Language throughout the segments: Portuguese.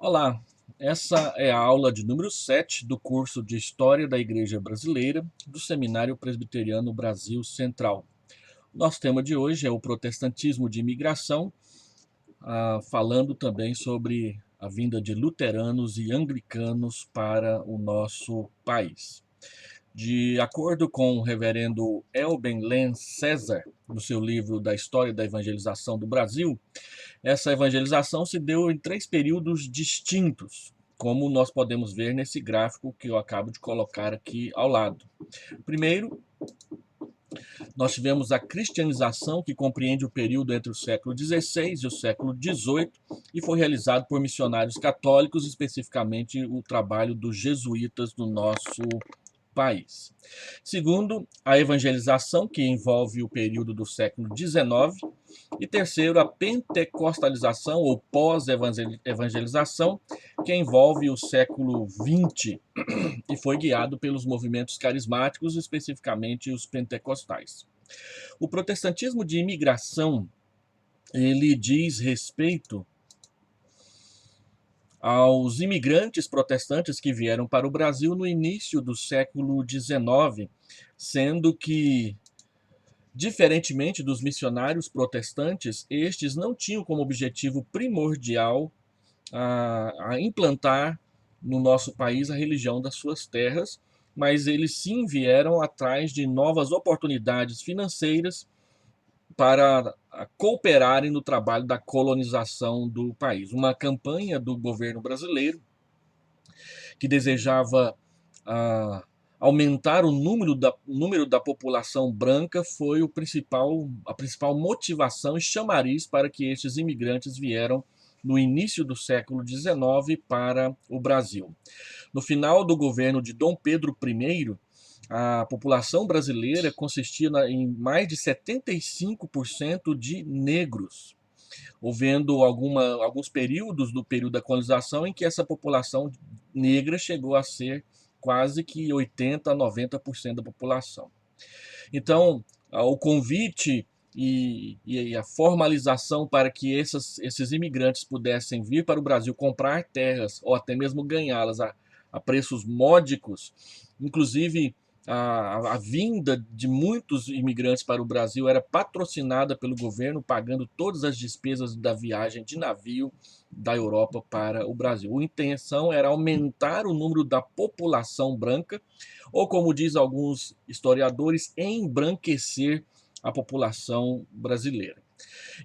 Olá, essa é a aula de número 7 do curso de História da Igreja Brasileira do Seminário Presbiteriano Brasil Central. Nosso tema de hoje é o protestantismo de imigração, falando também sobre a vinda de luteranos e anglicanos para o nosso país. De acordo com o reverendo Elben Len César, no seu livro da História da Evangelização do Brasil, essa evangelização se deu em três períodos distintos, como nós podemos ver nesse gráfico que eu acabo de colocar aqui ao lado. Primeiro, nós tivemos a cristianização, que compreende o período entre o século XVI e o século XVIII, e foi realizado por missionários católicos, especificamente o trabalho dos jesuítas no nosso país. Segundo, a evangelização, que envolve o período do século XIX. E terceiro, a pentecostalização ou pós-evangelização, que envolve o século XX e foi guiado pelos movimentos carismáticos, especificamente os pentecostais. O protestantismo de imigração, ele diz respeito aos imigrantes protestantes que vieram para o Brasil no início do século XIX, sendo que, diferentemente dos missionários protestantes, estes não tinham como objetivo primordial a implantar no nosso país a religião das suas terras, mas eles sim vieram atrás de novas oportunidades financeiras para cooperarem no trabalho da colonização do país. Uma campanha do governo brasileiro que desejava aumentar o número da população branca foi a principal motivação e chamariz para que estes imigrantes vieram no início do século XIX para o Brasil. No final do governo de Dom Pedro I, a população brasileira consistia em mais de 75% de negros, havendo alguns períodos do período da colonização em que essa população negra chegou a ser quase que 80% a 90% da população. Então, o convite e a formalização para que esses imigrantes pudessem vir para o Brasil comprar terras ou até mesmo ganhá-las a preços módicos, inclusive a vinda de muitos imigrantes para o Brasil era patrocinada pelo governo, pagando todas as despesas da viagem de navio da Europa para o Brasil. A intenção era aumentar o número da população branca, ou como diz alguns historiadores, embranquecer a população brasileira.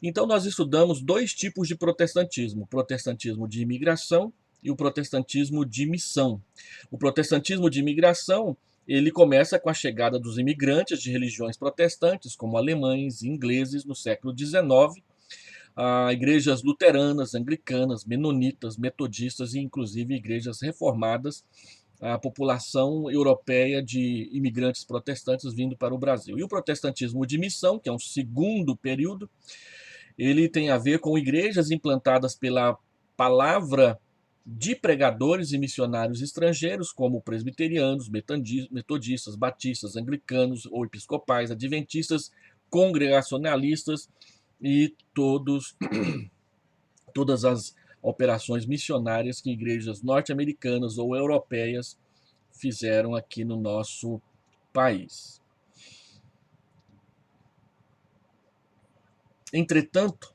Então nós estudamos dois tipos de protestantismo: o protestantismo de imigração e o protestantismo de missão. O protestantismo de imigração, ele começa com a chegada dos imigrantes de religiões protestantes, como alemães e ingleses, no século XIX, a igrejas luteranas, anglicanas, menonitas, metodistas e inclusive igrejas reformadas, a população europeia de imigrantes protestantes vindo para o Brasil. E o protestantismo de missão, que é um segundo período, ele tem a ver com igrejas implantadas pela palavra de pregadores e missionários estrangeiros, como presbiterianos, metodistas, batistas, anglicanos ou episcopais, adventistas, congregacionalistas e todas as operações missionárias que igrejas norte-americanas ou europeias fizeram aqui no nosso país. Entretanto,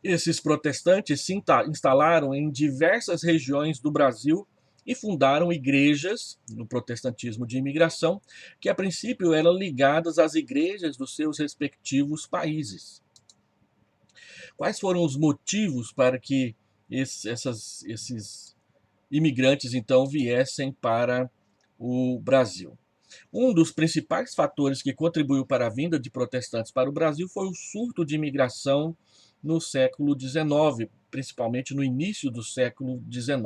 esses protestantes se instalaram em diversas regiões do Brasil e fundaram igrejas no protestantismo de imigração, que a princípio eram ligadas às igrejas dos seus respectivos países. Quais foram os motivos para que esses imigrantes então viessem para o Brasil? Um dos principais fatores que contribuiu para a vinda de protestantes para o Brasil foi o surto de imigração no século XIX, principalmente no início do século XIX.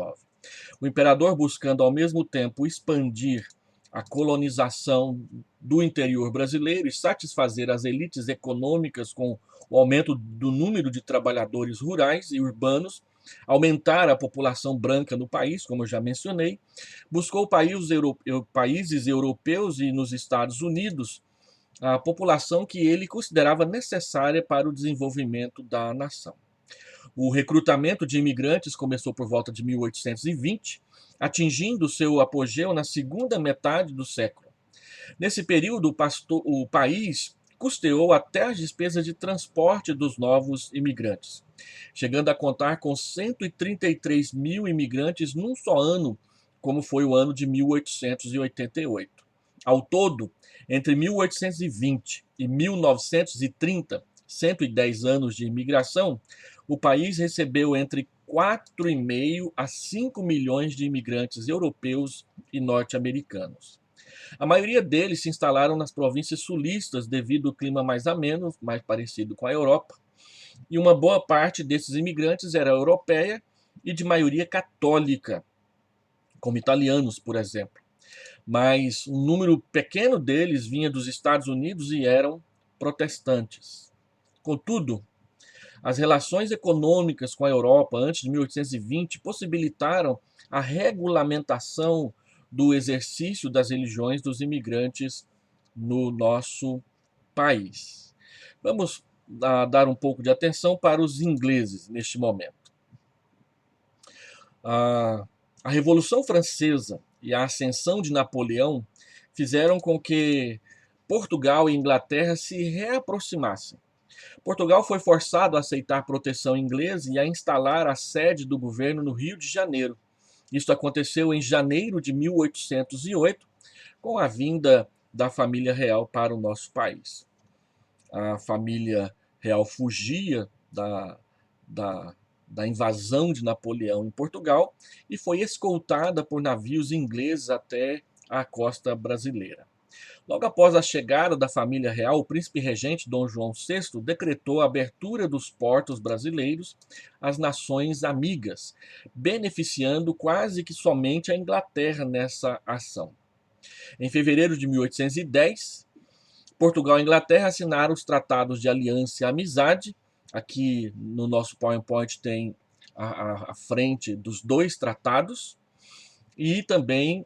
O imperador, buscando ao mesmo tempo expandir a colonização do interior brasileiro e satisfazer as elites econômicas com o aumento do número de trabalhadores rurais e urbanos, aumentar a população branca no país, como eu já mencionei, buscou países europeus e nos Estados Unidos a população que ele considerava necessária para o desenvolvimento da nação. O recrutamento de imigrantes começou por volta de 1820, atingindo seu apogeu na segunda metade do século. Nesse período, o país custeou até as despesas de transporte dos novos imigrantes, chegando a contar com 133 mil imigrantes num só ano, como foi o ano de 1888. Ao todo, entre 1820 e 1930, 110 anos de imigração, o país recebeu entre 4,5 a 5 milhões de imigrantes europeus e norte-americanos. A maioria deles se instalaram nas províncias sulistas devido ao clima mais ameno, mais parecido com a Europa, e uma boa parte desses imigrantes era europeia e de maioria católica, como italianos, por exemplo. Mas um número pequeno deles vinha dos Estados Unidos e eram protestantes. Contudo, as relações econômicas com a Europa antes de 1820 possibilitaram a regulamentação do exercício das religiões dos imigrantes no nosso país. Vamos dar um pouco de atenção para os ingleses neste momento. A Revolução Francesa e a ascensão de Napoleão fizeram com que Portugal e Inglaterra se reaproximassem. Portugal foi forçado a aceitar proteção inglesa e a instalar a sede do governo no Rio de Janeiro. Isto aconteceu em janeiro de 1808, com a vinda da família real para o nosso país. A família real fugia da invasão de Napoleão em Portugal e foi escoltada por navios ingleses até a costa brasileira. Logo após a chegada da família real, o príncipe regente Dom João VI decretou a abertura dos portos brasileiros às nações amigas, beneficiando quase que somente a Inglaterra nessa ação. Em fevereiro de 1810, Portugal e Inglaterra assinaram os tratados de aliança e amizade. Aqui no nosso PowerPoint tem a frente dos dois tratados, e também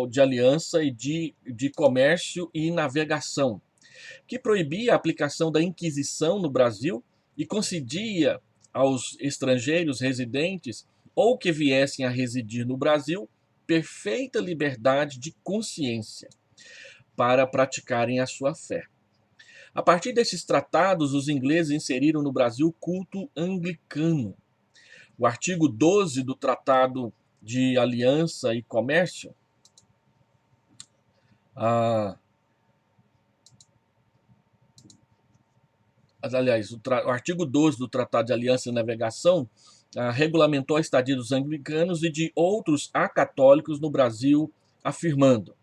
de aliança e de comércio e navegação, que proibia a aplicação da Inquisição no Brasil e concedia aos estrangeiros residentes ou que viessem a residir no Brasil perfeita liberdade de consciência para praticarem a sua fé. A partir desses tratados, os ingleses inseriram no Brasil o culto anglicano. O artigo 12 do Tratado de Aliança e Comércio, o artigo 12 do Tratado de Aliança e Navegação regulamentou a estadia dos anglicanos e de outros acatólicos no Brasil, afirmando: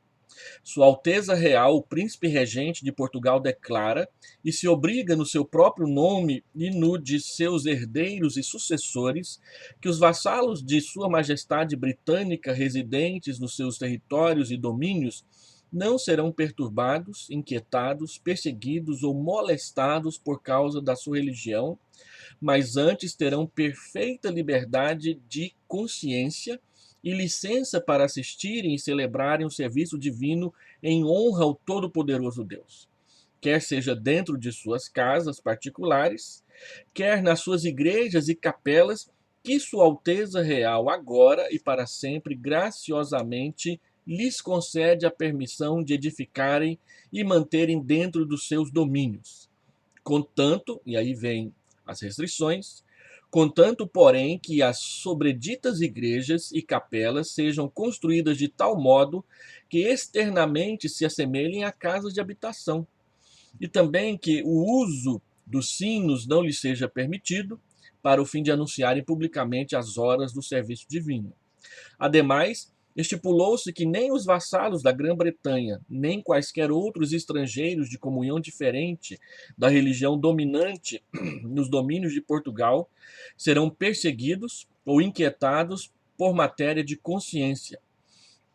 Sua Alteza Real, o Príncipe Regente de Portugal, declara e se obriga no seu próprio nome e no de seus herdeiros e sucessores que os vassalos de Sua Majestade Britânica residentes nos seus territórios e domínios não serão perturbados, inquietados, perseguidos ou molestados por causa da sua religião, mas antes terão perfeita liberdade de consciência e licença para assistirem e celebrarem o serviço divino em honra ao Todo-Poderoso Deus, quer seja dentro de suas casas particulares, quer nas suas igrejas e capelas, que Sua Alteza Real agora e para sempre graciosamente lhes concede a permissão de edificarem e manterem dentro dos seus domínios. Contanto, e aí vem as restrições, contanto, porém, que as sobreditas igrejas e capelas sejam construídas de tal modo que externamente se assemelhem a casas de habitação, e também que o uso dos sinos não lhes seja permitido, para o fim de anunciarem publicamente as horas do serviço divino. Ademais, estipulou-se que nem os vassalos da Grã-Bretanha, nem quaisquer outros estrangeiros de comunhão diferente da religião dominante nos domínios de Portugal serão perseguidos ou inquietados por matéria de consciência,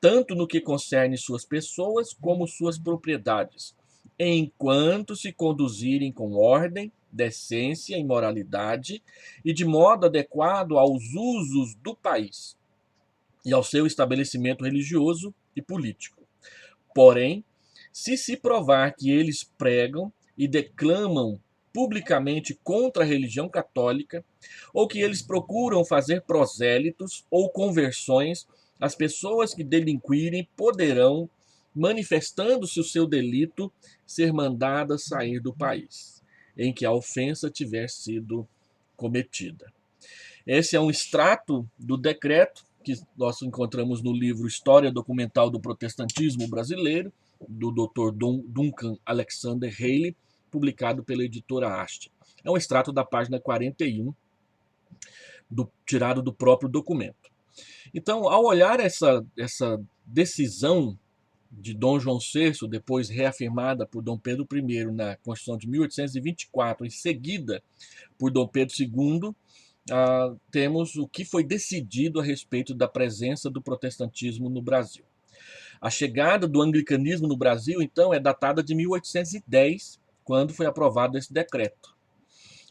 tanto no que concerne suas pessoas como suas propriedades, enquanto se conduzirem com ordem, decência e moralidade e de modo adequado aos usos do país e ao seu estabelecimento religioso e político. Porém, se provar que eles pregam e declamam publicamente contra a religião católica, ou que eles procuram fazer prosélitos ou conversões, as pessoas que delinquirem poderão, manifestando-se o seu delito, ser mandadas sair do país em que a ofensa tiver sido cometida. Esse é um extrato do decreto que nós encontramos no livro História Documental do Protestantismo Brasileiro, do Dr. Duncan Alexander Haley, publicado pela editora Haste. É um extrato da página 41, tirado do próprio documento. Então, ao olhar essa decisão de Dom João VI, depois reafirmada por Dom Pedro I na Constituição de 1824, em seguida por Dom Pedro II, temos o que foi decidido a respeito da presença do protestantismo no Brasil. A chegada do anglicanismo no Brasil, então, é datada de 1810, quando foi aprovado esse decreto,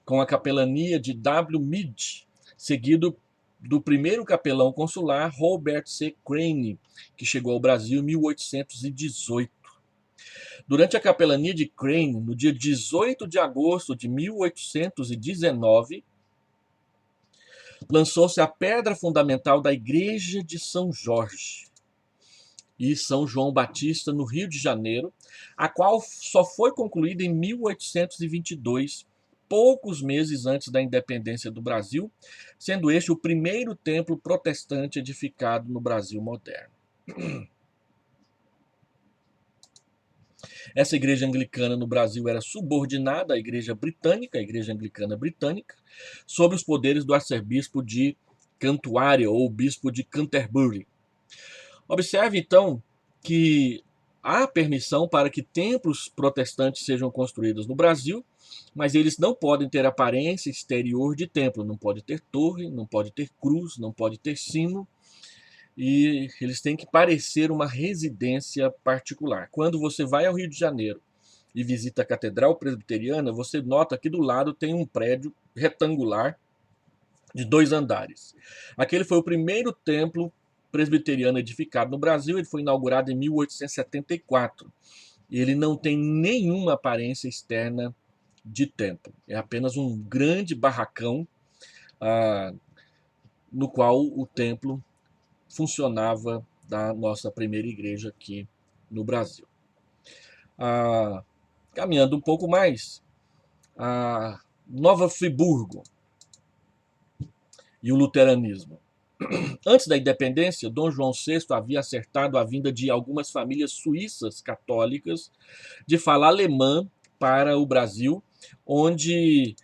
com a capelania de W. Meade, seguido do primeiro capelão consular, Robert C. Crane, que chegou ao Brasil em 1818. Durante a capelania de Crane, no dia 18 de agosto de 1819, lançou-se a pedra fundamental da Igreja de São Jorge e São João Batista, no Rio de Janeiro, a qual só foi concluída em 1822, poucos meses antes da independência do Brasil, sendo este o primeiro templo protestante edificado no Brasil moderno. Essa igreja anglicana no Brasil era subordinada à igreja britânica, a igreja anglicana britânica, sob os poderes do arcebispo de Cantuária ou bispo de Canterbury. Observe, então, que há permissão para que templos protestantes sejam construídos no Brasil, mas eles não podem ter aparência exterior de templo, não pode ter torre, não pode ter cruz, não pode ter sino, e eles têm que parecer uma residência particular. Quando você vai ao Rio de Janeiro e visita a Catedral Presbiteriana, você nota que do lado tem um prédio retangular de 2 andares. Aquele foi o primeiro templo presbiteriano edificado no Brasil, ele foi inaugurado em 1874. E ele não tem nenhuma aparência externa de templo. É apenas um grande barracão no qual o templo funcionava da nossa primeira igreja aqui no Brasil. Caminhando um pouco mais, a Nova Friburgo e o luteranismo. Antes da independência, Dom João VI havia acertado a vinda de algumas famílias suíças católicas de fala alemã para o Brasil, onde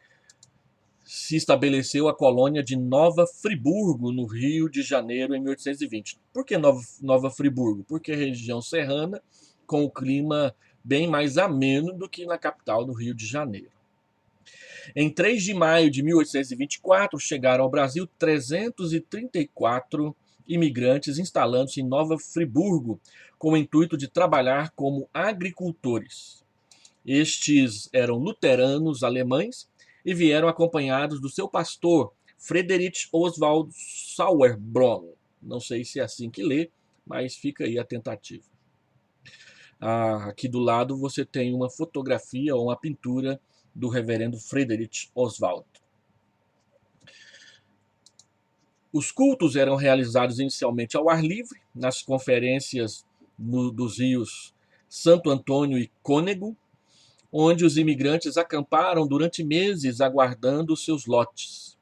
se estabeleceu a colônia de Nova Friburgo, no Rio de Janeiro, em 1820. Por que Nova Friburgo? Porque é região serrana, com o clima bem mais ameno do que na capital do Rio de Janeiro. Em 3 de maio de 1824, chegaram ao Brasil 334 imigrantes instalando-se em Nova Friburgo, com o intuito de trabalhar como agricultores. Estes eram luteranos alemães e vieram acompanhados do seu pastor, Friedrich Oswald Sauerbrunn. Não sei se é assim que lê, mas fica aí a tentativa. Aqui do lado você tem uma fotografia ou uma pintura do reverendo Friedrich Oswald. Os cultos eram realizados inicialmente ao ar livre, nas conferências dos rios Santo Antônio e Cônego, onde os imigrantes acamparam durante meses aguardando seus lotes.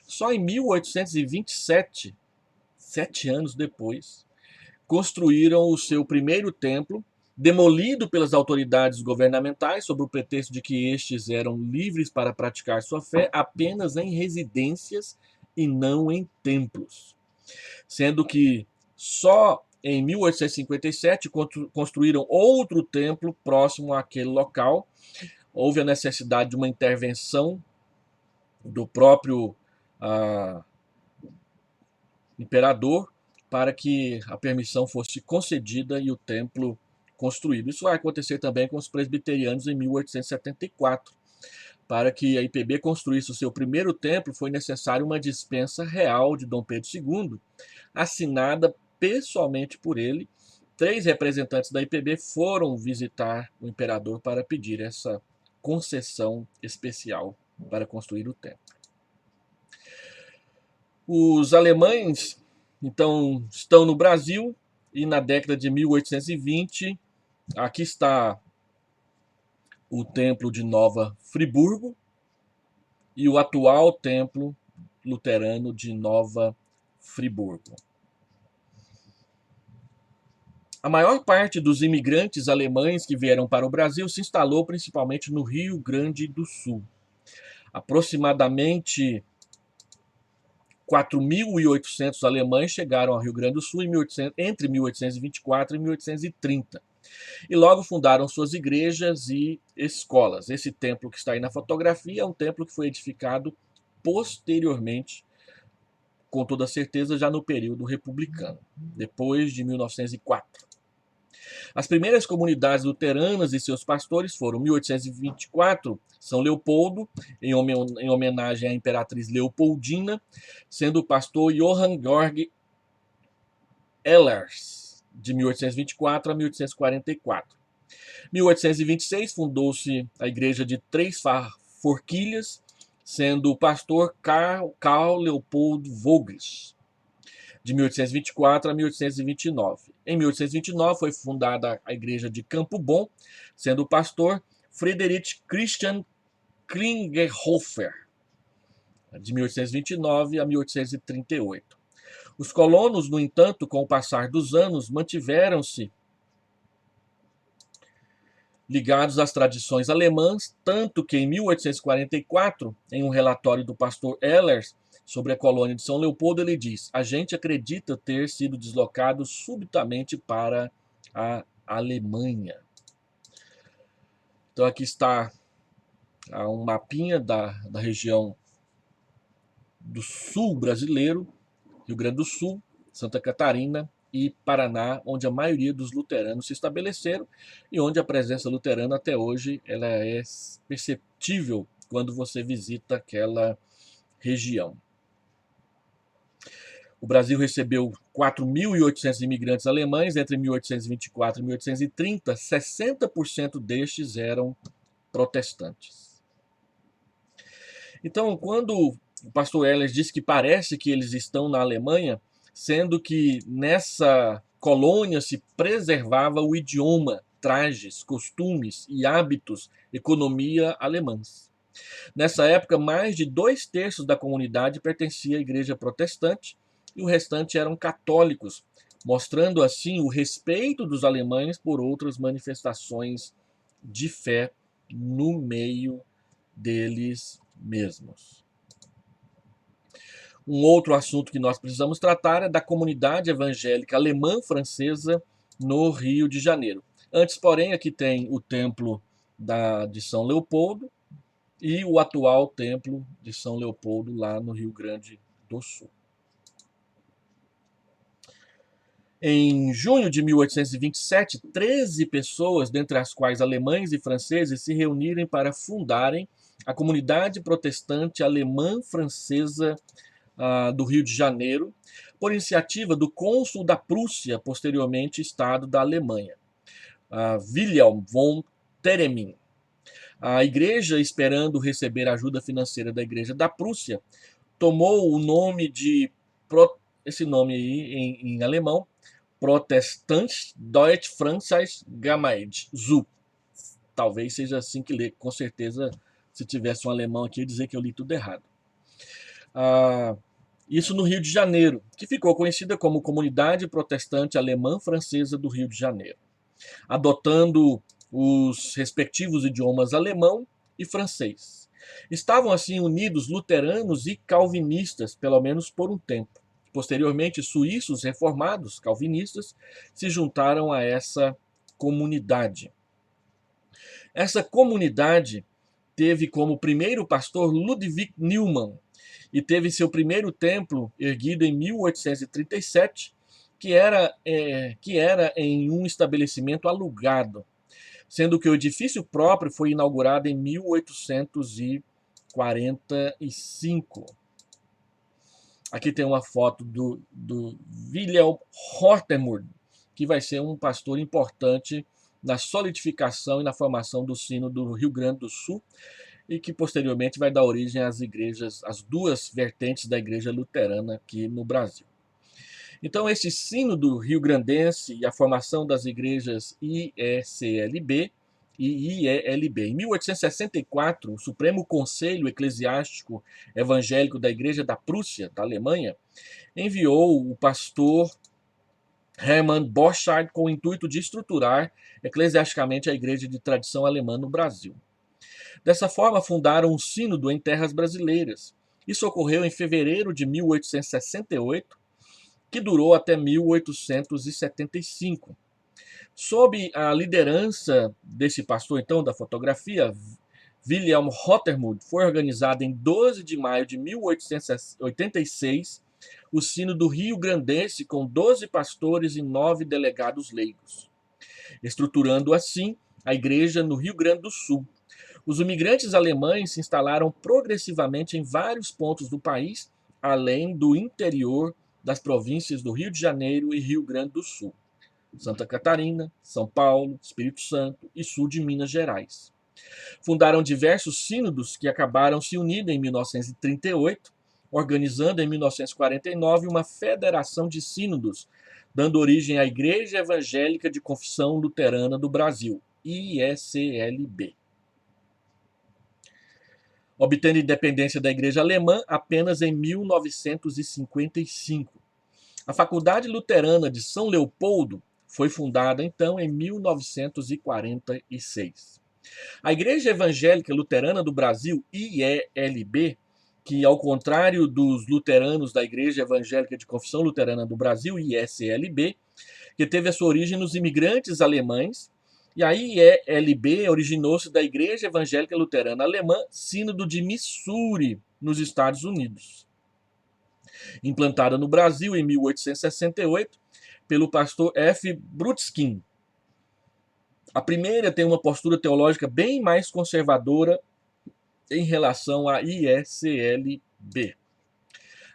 Só em 1827, 7 anos depois, construíram o seu primeiro templo, demolido pelas autoridades governamentais, sob o pretexto de que estes eram livres para praticar sua fé apenas em residências e não em templos. Sendo que só em 1857 construíram outro templo próximo àquele local. Houve a necessidade de uma intervenção do próprio imperador para que a permissão fosse concedida e o templo construído. Isso vai acontecer também com os presbiterianos em 1874. Para que a IPB construísse o seu primeiro templo, foi necessária uma dispensa real de Dom Pedro II, assinada pessoalmente por ele. 3 representantes da IPB foram visitar o imperador para pedir essa concessão especial para construir o templo. Os alemães, então, estão no Brasil e na década de 1820, aqui está o templo de Nova Friburgo e o atual templo luterano de Nova Friburgo. A maior parte dos imigrantes alemães que vieram para o Brasil se instalou principalmente no Rio Grande do Sul. Aproximadamente 4.800 alemães chegaram ao Rio Grande do Sul entre 1824 e 1830. E logo fundaram suas igrejas e escolas. Esse templo que está aí na fotografia é um templo que foi edificado posteriormente, com toda certeza, já no período republicano, depois de 1904. As primeiras comunidades luteranas e seus pastores foram, em 1824, São Leopoldo, em homenagem à imperatriz Leopoldina, sendo o pastor Johann Georg Ehlers, de 1824 a 1844. Em 1826, fundou-se a igreja de Três Forquilhas, sendo o pastor Karl Leopold Vogels, de 1824 a 1829. Em 1829 foi fundada a igreja de Campo Bom, sendo o pastor Friedrich Christian Klingerhofer, de 1829 a 1838. Os colonos, no entanto, com o passar dos anos, mantiveram-se ligados às tradições alemãs, tanto que em 1844, em um relatório do pastor Ehlers sobre a colônia de São Leopoldo, ele diz: a gente acredita ter sido deslocado subitamente para a Alemanha. Então aqui está um mapinha da região do sul brasileiro, Rio Grande do Sul, Santa Catarina e Paraná, onde a maioria dos luteranos se estabeleceram e onde a presença luterana até hoje ela é perceptível quando você visita aquela região. O Brasil recebeu 4.800 imigrantes alemães entre 1824 e 1830, 60% destes eram protestantes. Então, quando o pastor Ehlers diz que parece que eles estão na Alemanha, sendo que nessa colônia se preservava o idioma, trajes, costumes e hábitos, economia alemãs. Nessa época, mais de 2/3 da comunidade pertencia à igreja protestante e o restante eram católicos, mostrando assim o respeito dos alemães por outras manifestações de fé no meio deles mesmos. Um outro assunto que nós precisamos tratar é da comunidade evangélica alemã-francesa no Rio de Janeiro. Antes, porém, aqui tem o templo de São Leopoldo e o atual templo de São Leopoldo lá no Rio Grande do Sul. Em junho de 1827, 13 pessoas, dentre as quais alemães e franceses, se reuniram para fundarem a comunidade protestante alemã-francesa do Rio de Janeiro, por iniciativa do cônsul da Prússia, posteriormente Estado da Alemanha, Wilhelm von Theremin. A igreja, esperando receber ajuda financeira da igreja da Prússia, tomou o nome esse nome aí em alemão, Protestantes Deutsche Französische Gemeinde, ZU. Talvez seja assim que lê, com certeza, se tivesse um alemão aqui, ia dizer que eu li tudo errado. Isso no Rio de Janeiro, que ficou conhecida como Comunidade Protestante Alemã-Francesa do Rio de Janeiro, adotando os respectivos idiomas alemão e francês. Estavam assim unidos luteranos e calvinistas, pelo menos por um tempo. Posteriormente, suíços reformados, calvinistas, se juntaram a essa comunidade. Essa comunidade teve como primeiro pastor Ludwig Neumann e teve seu primeiro templo erguido em 1837, que era em um estabelecimento alugado, sendo que o edifício próprio foi inaugurado em 1845. Aqui tem uma foto do Wilhelm Hortemund, que vai ser um pastor importante na solidificação e na formação do Sínodo do Rio Grande do Sul, e que posteriormente vai dar origem às igrejas, às duas vertentes da igreja luterana aqui no Brasil. Então, esse Sínodo rio-grandense e a formação das igrejas IECLB e IELB. Em 1864, o Supremo Conselho Eclesiástico Evangélico da Igreja da Prússia, da Alemanha, enviou o pastor Hermann Borchardt com o intuito de estruturar eclesiasticamente a igreja de tradição alemã no Brasil. Dessa forma, fundaram um sínodo em terras brasileiras. Isso ocorreu em fevereiro de 1868, que durou até 1875. Sob a liderança desse pastor, então, da fotografia, Wilhelm Rothermund, foi organizado em 12 de maio de 1886 o Sínodo Rio-Grandense com 12 pastores e 9 delegados leigos, estruturando assim a igreja no Rio Grande do Sul. Os imigrantes alemães se instalaram progressivamente em vários pontos do país, além do interior das províncias do Rio de Janeiro e Rio Grande do Sul, Santa Catarina, São Paulo, Espírito Santo e sul de Minas Gerais. Fundaram diversos sínodos que acabaram se unindo em 1938, organizando em 1949 uma federação de sínodos, dando origem à Igreja Evangélica de Confissão Luterana do Brasil, IECLB. Obtendo independência da Igreja Alemã apenas em 1955. A Faculdade Luterana de São Leopoldo foi fundada, então, em 1946. A Igreja Evangélica Luterana do Brasil, IELB, que, ao contrário dos luteranos da Igreja Evangélica de Confissão Luterana do Brasil, IECLB, que teve a sua origem nos imigrantes alemães, e a IELB originou-se da Igreja Evangélica Luterana Alemã, Sínodo de Missouri, nos Estados Unidos. Implantada no Brasil em 1868 pelo pastor F. Brutskin. A primeira tem uma postura teológica bem mais conservadora em relação à IECLB.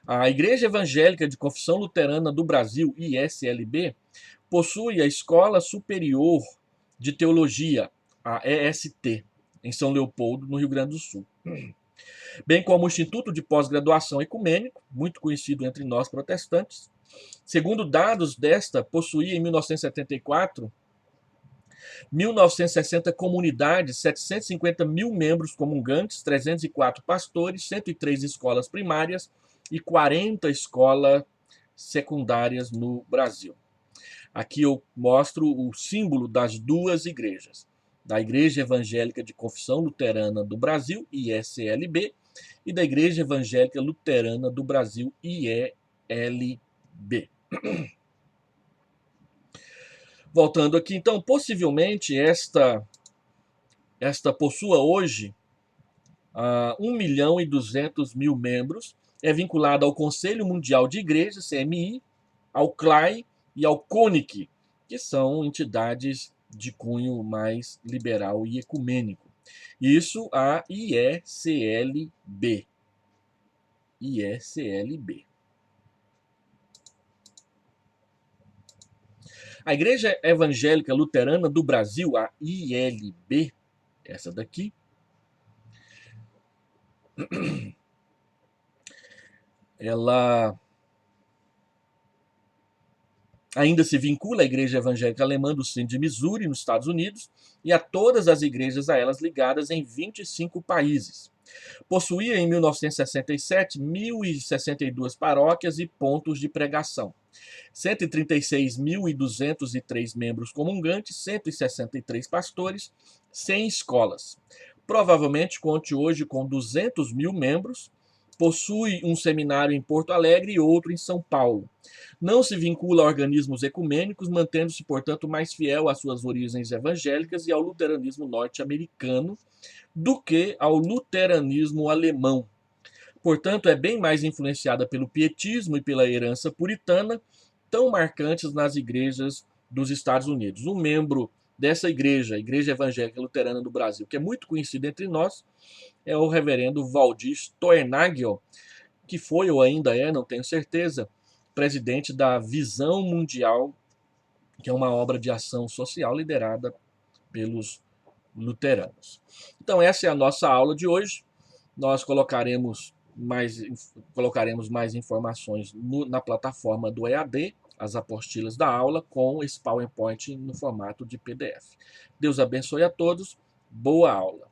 A Igreja Evangélica de Confissão Luterana do Brasil, IECLB, possui a Escola Superior de Teologia, a EST, em São Leopoldo, no Rio Grande do Sul. Bem como o Instituto de Pós-Graduação Ecumênico, muito conhecido entre nós protestantes. Segundo dados desta, possuía em 1974 1.960 comunidades, 750 mil membros comungantes, 304 pastores, 103 escolas primárias e 40 escolas secundárias no Brasil. Aqui eu mostro o símbolo das duas igrejas, da Igreja Evangélica de Confissão Luterana do Brasil, IECLB, e da Igreja Evangélica Luterana do Brasil, IELB. Voltando aqui, então, possivelmente esta possua hoje 1.200.000 membros, é vinculada ao Conselho Mundial de Igrejas, CMI, ao CLAI e ao CONIC, que são entidades de cunho mais liberal e ecumênico. Isso a IECLB. IECLB. A Igreja Evangélica Luterana do Brasil, a IELB, essa daqui, ela ainda se vincula à Igreja Evangélica Alemã do Sínodo de Missouri, nos Estados Unidos, e a todas as igrejas a elas ligadas em 25 países. Possuía, em 1967, 1.062 paróquias e pontos de pregação, 136.203 membros comungantes, 163 pastores, 100 escolas. Provavelmente conte hoje com 200.000 membros. Possui um seminário em Porto Alegre e outro em São Paulo. Não se vincula a organismos ecumênicos, mantendo-se, portanto, mais fiel às suas origens evangélicas e ao luteranismo norte-americano do que ao luteranismo alemão. Portanto, é bem mais influenciada pelo pietismo e pela herança puritana, tão marcantes nas igrejas dos Estados Unidos. Um membro dessa igreja, a Igreja Evangélica Luterana do Brasil, que é muito conhecido entre nós, é o reverendo Waldir Steuernagel, que foi ou ainda é, não tenho certeza, presidente da Visão Mundial, que é uma obra de ação social liderada pelos luteranos. Então essa é a nossa aula de hoje. Nós colocaremos mais informações na plataforma do EAD, as apostilas da aula, com esse PowerPoint no formato de PDF. Deus abençoe a todos. Boa aula!